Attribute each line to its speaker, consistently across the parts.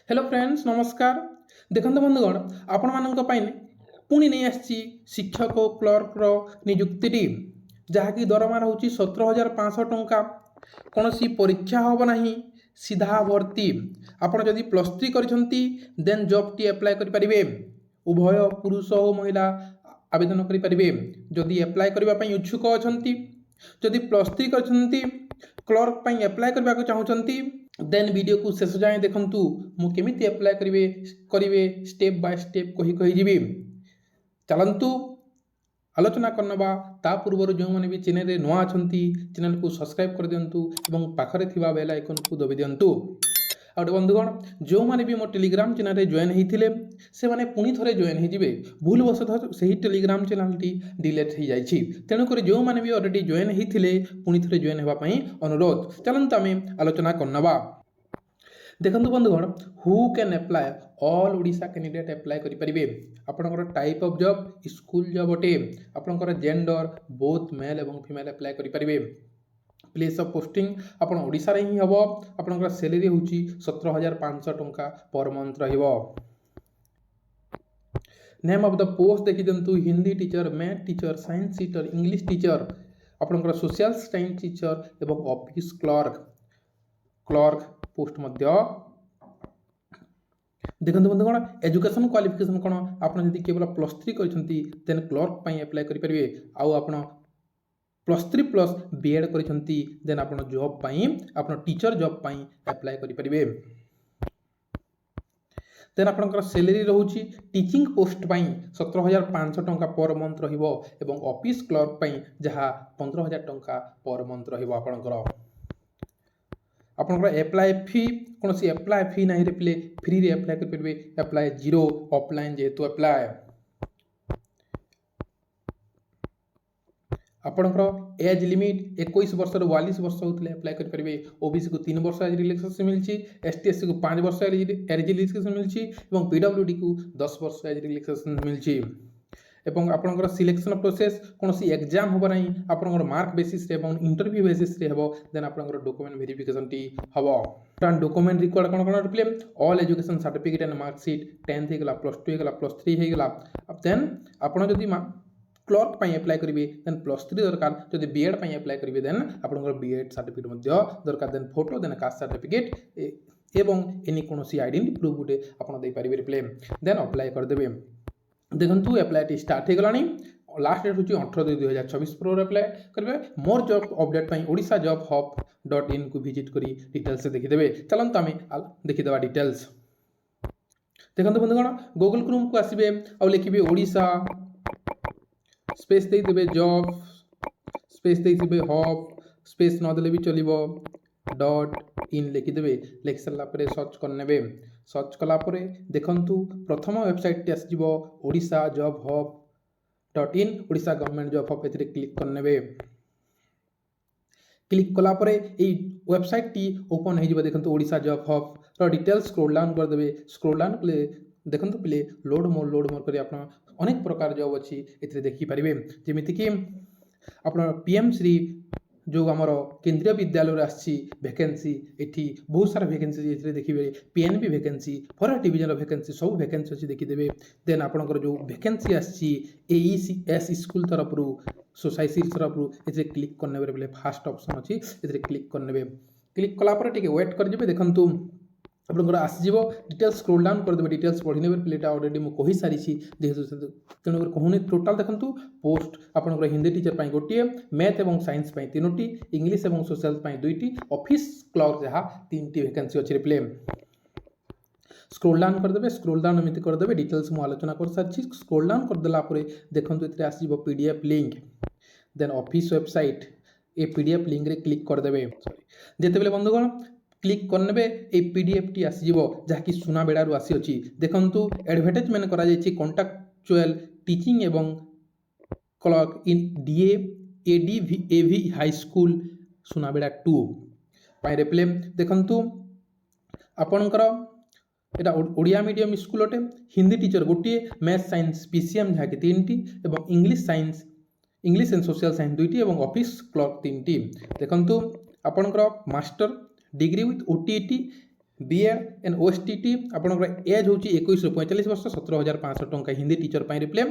Speaker 1: Hello friends नमस्कार। देखो बंधुगण आपण मान पुणी नहीं आसी शिक्षक क्लर्कर नियुक्ति जहाँकि दरमा रोचे 17,500 टंका। कौन सी परीक्षा हम ना सीधा भर्ती। आपड़ जदि +3 करछंती देन जॉब टी अप्लाई करें। उभय पुरुष और महिला आवेदन करें। जदि अप्लाई करने इच्छुक अच्छा जदि +3 करछंती क्लर्क अप्लाई करने को चाहूँगी देन वीडियो को शेष जाए देखूँ मुझे अप्लाई करेंगे स्टेप बाय स्टेप कही चलतु आलोचना करनवा ता पूर्व जो मैंने भी चैनल रे नुआ अछंती चैनल को सब्सक्राइब कर दिंतु एवं पाखरे थिबा बेल आइकन को दबी दिंतु। आउ बंधुगण जो मैंने भी मो टेलीग्राम चैनल रे जॉइन होते से माने पुणी थरे जॉइन होइजिबे भूलवशतः से टेलीग्राम चैनल टी डिलीट हो जाइछि तेणुक जो मैंने भी ऑलरेडी जॉइन होते पुणी थरे जॉइन होगा अनुरोध। चलते आम आलोचना करनवा। देखो बंधुगण who can apply all Odisha candidate apply करेंगे। आपंकर type of job school job अटे। आपंकर जेंडर बोथ मेल और फीमेल अप्लाई करेंगे। प्लेस ऑफ पोस्टिंग आपन ओडिशा रे ही हबो। आपनकर सैलरी होची 17,500 टंका पर मंथ रहिबो। नेम ऑफ द पोस्ट देखि दंतु Hindi teacher math teacher science teacher English teacher आपनकर सोशल साइंस टीचर एवं ऑफिस क्लर्क पोस्ट मध्य देखो बंधुगण एजुकेशन क्वालिफिकेशन कौन आप केवल +3 करछंती देन क्लर्क अप्लाई करेंगे। आउ आपन +3 प्लस बीएड करछंती देन आपन जॉब आपन टीचर जॉब अप्लाई करेंगे। देन आपनकर सैलरी रोची टीचिंग पोस्ट 17,500 टंका पर मंथ रहिबो एवं ऑफिस क्लर्क जहाँ 15,000 टंका पर मंथ रहिबो। आपनकर एप्लाई फी कौन सी एप्लाई फी नहीं रे फ्री रे अप्लाई करेंगे। अप्लाई जीरो ऑफलाइन जेहेतु अप्लाई आपनकर एज लिमिट 21 वर्ष 42 वर्ष होते अप्लाई करेंगे। ओबीसी को 3 वर्ष एज रिलैक्सेशन मिली एसटी को 5 वर्ष एज रिलैक्सेशन मिली और पीडब्ल्यूडी को 10 वर्ष एज रिलैक्सेशन मिली। एवं आपनकर सिलेक्शन प्रोसेस कौन सी एग्जाम होबा नहीं आपनकर मार्क बेसिस रे एवं इंटरव्यू बेसिस रे हेबो। देन आपनकर डॉक्यूमेंट वेरिफिकेशन टी हबो। डॉक्यूमेंट रिक्वायर्ड कौन कौन replay all education certificate and marksheet 10th हेगला +2 हेगला +3 हेगला। अब देन आपन जदि क्लर्क अप्लाई करेंगे देन +3 दरकार जदि बीएड अप्लाई करेंगे देन आपनकर बीएड सर्टिफिकेट दरकार then photo then caste certificate एवं एनी कौन सी आइडेंटिटी प्रूफ गोटे आपन दे पारिबे रिप्ले देन अप्लाई करदेबे। देखु अप्लाई स्टार्ट हो गलानी लास्ट डेट हूँ 18/2/2024 पर अप्लाई करेंगे। More job update Odisha job हब.in को विजिट करी डिटेल्स देखीदे। चलते आम देखीदे डिटेल्स। देखो बंधुगण गूगल क्रोम को आसबे आ लिखे ओडिशा स्पेस देदेवे जॉब स्पेस देदेवे हब स्पेस नदेले भी चलो .in लिखिदेवे। लिखि सारापर सर्च करने सर्च कलापर देखु प्रथम वेबसाइट आसो ओडिशा जॉब हब.in ओडिशा गवर्नमेंट जॉब हब ए क्लिक करने। क्लिक कलापर वेबसाइट टी ओपन हो देखो Odisha job hub details scroll down करदे। स्क्रोल डाउन कले देखो पे लोड मोर कर अनेक प्रकार जॉब अच्छी ए देखिपारे जमीक आप पीएम श्री जो आमर केंद्रीय विद्यालय आसी वैकेंसी एटी बहुत सारा वैकेंसी देखिए PNB vacancy for division vacancy सब वैकेंसी अच्छी देखीदे। देन आपंकर जो वैकेंसी आसी एईसीएस स्कूल तरफ सोसाइटी तरफ ए क्लिक करने फास्ट ऑप्शन अच्छी ए क्लिक करने। क्लिक कलापर टे वेट कर देखु आपंकर आसव डिटेल्स स्क्रोल डाउन करदे। डिटेल्स पढ़ी प्लेटा ऑलरेडी मुझे कही सारी जेहेतु तेणुकर कहूनी टोटाल देखु पोस्ट आपंकर हिंदी टीचर गोटे मैथ और साइंस 3टी इंग्लिश और सोशल 2टी ऑफिस क्लर्क जहाँ 3टी वैकेंसी अच्छी रिप्ले स्क्रोल डाउन करदे। स्क्रोल डाउन एमती करदे डिटेल्स मुझे आलोचना कर सारी। स्क्रोल डाउन करदेला देखो ये आसो PDF link then office website ए पीडीएफ लिंक रे क्लिक करदे। सॉरी जिते बंधुगण क्लिक करने ये पीडीएफ टी आसीज जहाँकि सुनाबेड़ू आसी अच्छी देखु एडभर्टाइजमेंट करा कॉन्ट्राक्चुअल टीचिंग एवं clerk in DA ADAV high school Sunabeda 2 रिप्ले देखु आपणकर यहाँ ओडिया मीडियम स्कूल अटे हिंदी टीचर गोटे मैथ साइंस पीसीएम जहाँकि 3टी और इंग्लिश एंड सोशल साइंस 2टी और ऑफिस क्लर्क 3टी देखु आपणकर master degree with OTT BEd and OSTT आपनकर एज होची 21 ରୁ 45 वर्ष 17,500 टंका हिंदी टीचर पाई रिप्ले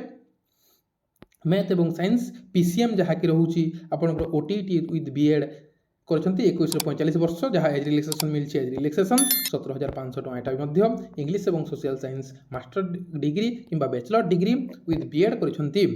Speaker 1: मैथ एवं साइंस पीसीएम जहाँ कि रोचे आपनकर ओटीटी विथ बीएड करछंती 21 ରୁ 45 वर्ष जहाँ एज रिलैक्सेशन मिलछि एज रिलैक्सेशन 17,500 टंका एटा मध्य इंग्लिश एवं सोशल साइंस मास्टर डिग्री किंबा बैचलर डिग्री विथ बीएड करछंती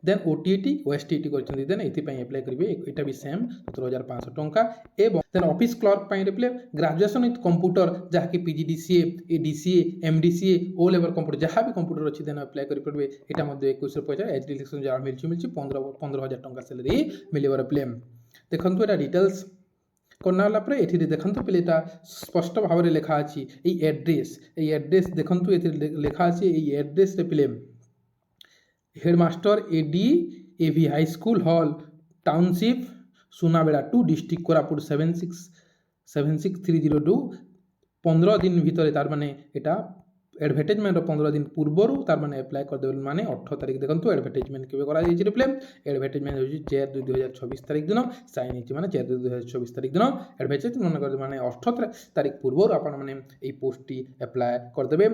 Speaker 1: देन ओटीटी ओएसटीटी करछंती देन एथि पई अप्लाई करिवे एटा भी सेम 17,500 टंका एवं देन ऑफिस क्लर्क पई रिप्ले ग्रेजुएशन विथ कंप्यूटर जहाँ कि PGDCA ADCA MDCA O level computer जहाँ भी कंप्यूटर अछि देन अप्लाई करि परबे एटा मध्य 21 ରୁ 50 एज रिलैक्सेशन जहाँ मिलछि 15,000 टंका सैलरी मिलिवर प्ले देखंतु एटा डिटेल्स करना पर ये देखते पे स्पष्ट भाव में लिखा अच्छी एड्रेस देखते ये लिखा अच्छे एड्रेस पे headmaster AD AV high school hall township Sunabeda 2 district Koraput 76302 15 दिन भितर तार माने एटा एडवर्टाइजमेंट 15 दिन पूर्वर तार माने अप्लाई करदे माने 18 तारिख देखंतु एडवर्टाइजमेंट केबे करा जायछि रिप्ले एडवर्टाइजमेंट होछि 4/2/2024 तारिख दिन साइन हिछि माने 4/2/2024 तारिख दिन एडवर्टाइजमेंट मन कर माने 18 तारिख पूर्वर आपण माने एई पोस्ट टी अप्लाई करदेबे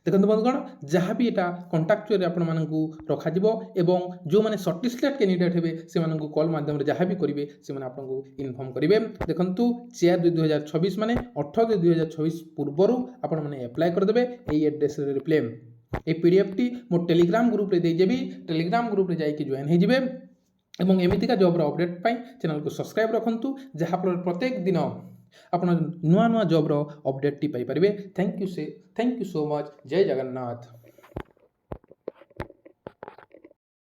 Speaker 1: देखते बंधुगण जहाँ भी यहाँ कंटाक्चुअल आपण मानू रखा एवं जो मैंने सर्टिफिकेट कैंडिडेट हे से कॉल माध्यम जहाँ भी करेंगे से आपको इनफॉर्म करेंगे देखंतु 4/2/2024 माने 18/2/2024 पूर्वर आपण मैंने अप्लाई करदे यही एड्रेस रिप्ले ये पीडीएफ टी मो टेलीग्राम ग्रुप रे देदेवी टेलीग्राम ग्रुप रे जाइए जॉइन होइजिबे एवं एमितिका जॉब रो अपडेट पाई चैनल को सब्सक्राइब रखंतु जहाँ फल प्रत्येक दिन आपण नुआ नुआ जॉब रो अपडेट टी पाई परिबे थैंक यू सो मच जय जगन्नाथ।